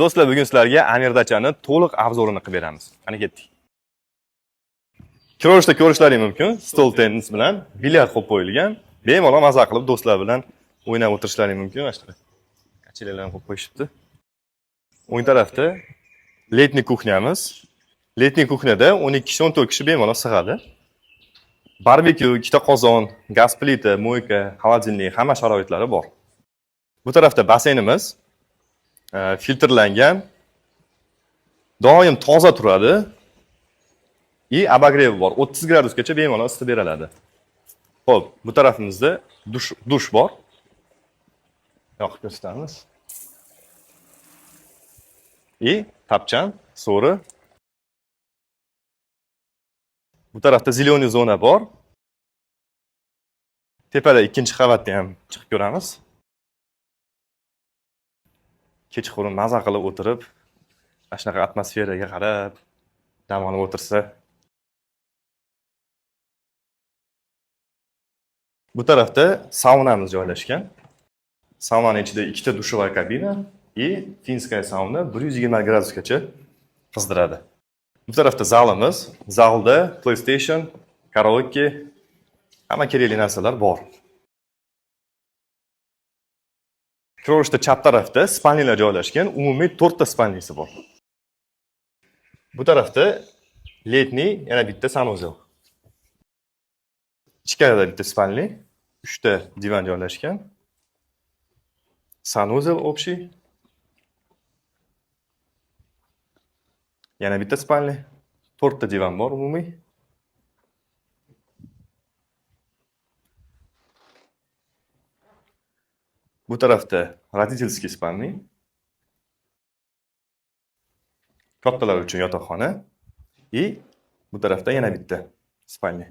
Do'stlar, bugun sizlarga Amirdachani to'liq obzorini qilib beramiz. Qani ketdik. Kiroshda ko'rishlaring mumkin. Stol tennis bilan bilyard qo'yib qo'yilgan. Bemalol maza qilib do'stlar bilan o'ynab o'tirishlaring mumkin. Mana shu kachilalarni qo'yib qo'yishibdi. O'ng tarafda letniy kuxnyamiz. Letniy kuxnyada 12 kishi, 14 kishi bemalol sig'adi. Barbekyu, ikkita qozon, gaz plita, mo'yka, xolodilnik, hamma sharoitlari bor. Bu tarafda basseynimiz filtrlangan, doim toza turadi. Abagrev bor. 30 gradusgacha bemalol isitib beriladi. Xo'p, bu tarafimizda dush bor. Yoqib ko'rsatamiz. Tapchan, so'ri. Bu tarafda ziloniy zona bor. Tepada ikkinchi qavatda ham chiqib ko'ramiz. Kechqurun maza qilib o'tirib, mana shunaqa atmosferaga qarab, dam olib o'tirsa. Bu tarafda saunamiz joylashgan. Saunaning ichida ikkita dushovoy kabina finskaya sauna 120 gradusgacha qizdiradi. Bu tarafda zalimiz. Zalda PlayStation, karaoke, hamma kerakli narsalar bor. Kiroshda chap tarafda spalniyalar joylashgan, umumiy 4 ta spalniyasi bor. Bu tarafda letniy yana bitta sanuzel. Ichkarida bitta spalniy, 3 ta divan joylashgan. Sanuzel общий. Yana bitta spalniy, 4 ta divan bor umumiy. Bu tarafda родительский spalniy. Kattalar uchun yotoqxona. Bu tarafda yana bitta spalniy.